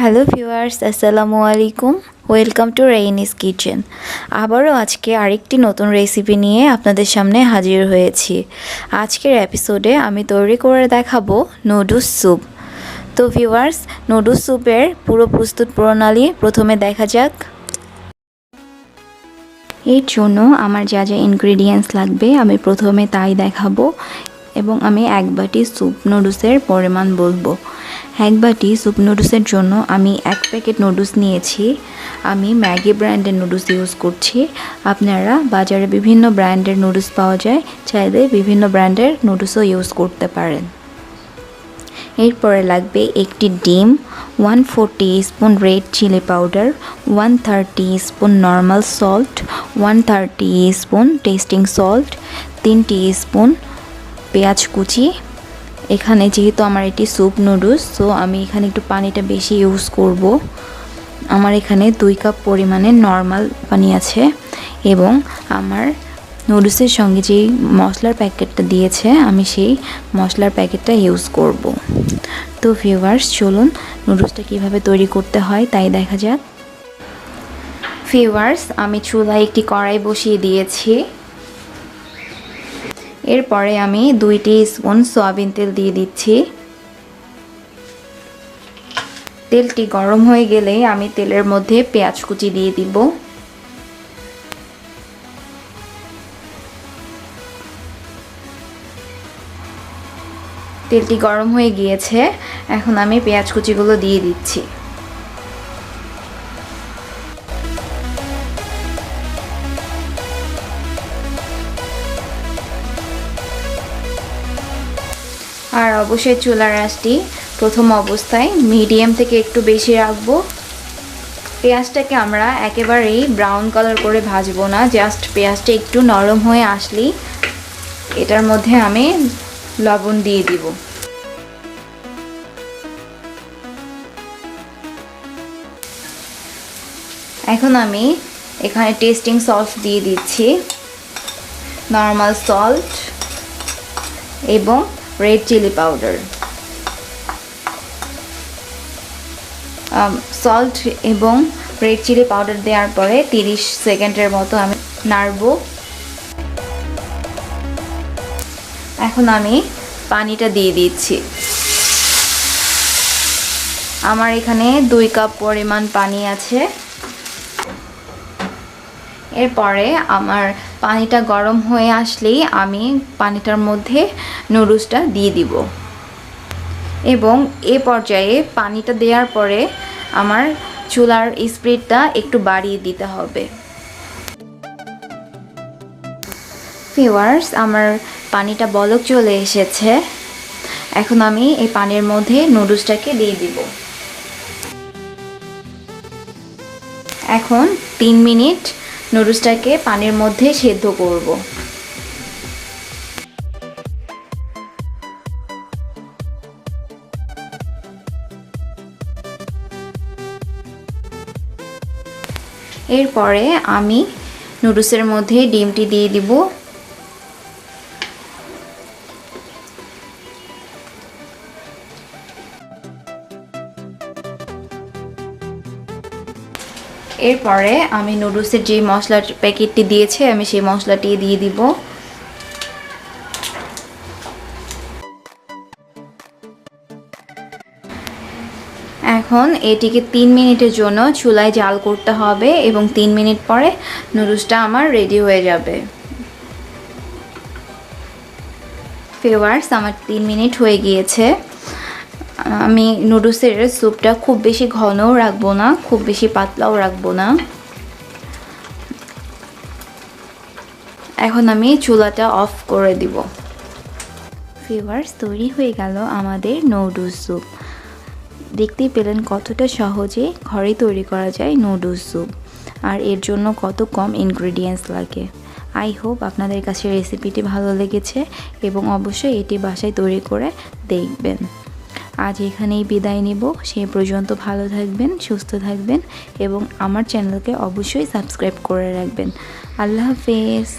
Hello viewers, আসসালামু আলাইকুম। Welcome to Rainy's kitchen. আবারও আজকে আরেকটি নতুন রেসিপি নিয়ে আপনাদের সামনে হাজির হয়েছি। আজকের এপিসোডে আমি তৈরি করে দেখাবো নুডলস স্যুপ। তো ভিউয়ার্স, নুডলস স্যুপের পুরো প্রস্তুত প্রণালী প্রথমে দেখা যাক। এর জন্য আমার যা যা ইনগ্রেডিয়েন্টস লাগবে আমি প্রথমে তাই দেখাবো এবং আমি এক বাটি স্যুপ নুডলসের পরিমাণ বলবো। এক বাটি স্যুপ নুডলসের জন্য আমি এক প্যাকেট নুডলস নিয়েছি। আমি ম্যাগি ব্র্যান্ডের নুডলস ইউজ করছি। আপনারা বাজারে বিভিন্ন ব্র্যান্ডের নুডলস পাওয়া যায়, চাইলে বিভিন্ন ব্র্যান্ডের নুডলসও ইউজ করতে পারেন। এরপরে লাগবে একটি ডিম, 1/4 teaspoon red chilli powder, 1/3 teaspoon normal salt, 1/3 teaspoon testing salt, 3 teaspoon পেঁয়াজ কুচি। এখানে যেহেতু আমার এটি স্যুপ নুডলস, সো আমি এখানে একটু পানিটা বেশি ইউজ করব। আমার এখানে 2 কাপ পরিমাণে নর্মাল পানি আছে এবং আমার নুডলসের সঙ্গে যেই মশলার প্যাকেটটা দিয়েছে আমি সেই মশলার প্যাকেটটা ইউজ করব। তো ভিউয়ার্স, চলুন নুডলসটা কিভাবে তৈরি করতে হয় তাই দেখা যাক। ভিউয়ার্স, আমি চুলায় একটি কড়াই বসিয়ে দিয়েছি। এরপরে আমি 2 টিস্পুন সয়াবিন তেল দিয়ে দিচ্ছি। তেলটি গরম হয়ে গেলেই আমি তেলের মধ্যে পেঁয়াজ কুচি দিয়ে দিব। তেলটি গরম হয়ে গিয়েছে, এখন আমি পেঁয়াজ কুচিগুলো দিয়ে দিচ্ছি। আর অবশ্যই চুলার আঁচটি প্রথম অবস্থায় মিডিয়াম থেকে একটু বেশি রাখবো। পেঁয়াজটাকে আমরা একেবারেই ব্রাউন কালার করে ভাজবো না, জাস্ট পেঁয়াজটা একটু নরম হয়ে আসলেই এটার মধ্যে আমি লবণ দিয়ে দিব। এখন আমি এখানে টেস্টিং সল্ট দিয়ে দিচ্ছি, নর্মাল সল্ট এবং রেড চিলি পাউডার। সল্ট এবং রেড চিলি পাউডার দেওয়ার পরে 30 সেকেন্ডের মতো আমি নাড়বো। এখন আমি পানিটা দিয়ে দিচ্ছি। আমার এখানে 2 কাপ পরিমাণ পানি আছে। এরপরে আমার পানিটা গরম হয়ে আসলেই আমি পানিটার মধ্যে নুডলসটা দিয়ে দিব এবং এ পর্যায়ে পানিটা দেওয়ার পরে আমার চুলার স্পিডটা একটু বাড়িয়ে দিতে হবে। ভিউয়ার্স, আমার পানিটা বলক চলে এসেছে। এখন আমি এই পানির মধ্যে নুডলসটাকে দিয়ে দিব। এখন 3 মিনিট নুডলসটাকে পানির মধ্যে সেদ্ধ করব। এরপরে আমি নুডলসের মধ্যে ডিমটি দিয়ে দিব। এরপরে আমি নুডলসের যে মশলার প্যাকেটটি দিয়েছে আমি সেই মশলাটি দিয়ে দিব। এখন এটিকে 3 মিনিটের জন্য চুলায় জাল করতে হবে এবং 3 মিনিট পরে নুডলসটা আমার রেডি হয়ে যাবে। ভিউয়ার্স, আমার 3 মিনিট হয়ে গিয়েছে। আমি নুডলসের স্যুপটা খুব বেশি ঘনও রাখবো না, খুব বেশি পাতলাও রাখবো না। এখন আমি চুলাটা অফ করে দিব। ভিউয়ার্স, তৈরি হয়ে গেল আমাদের নুডলস স্যুপ। দেখতেই পেলেন কতটা সহজে ঘরে তৈরি করা যায় নুডলস স্যুপ, আর এর জন্য কত কম ইনগ্রেডিয়েন্টস লাগে। আই হোপ আপনাদের কাছে রেসিপিটি ভালো লেগেছে এবং অবশ্যই এটি বাসায় তৈরি করে দেখবেন। আজ এখানেই বিদায় নেব। সেই পর্যন্ত ভালো থাকবেন, সুস্থ থাকবেন এবং আমার চ্যানেলকে অবশ্যই সাবস্ক্রাইব করে রাখবেন। আল্লাহ হাফেজ।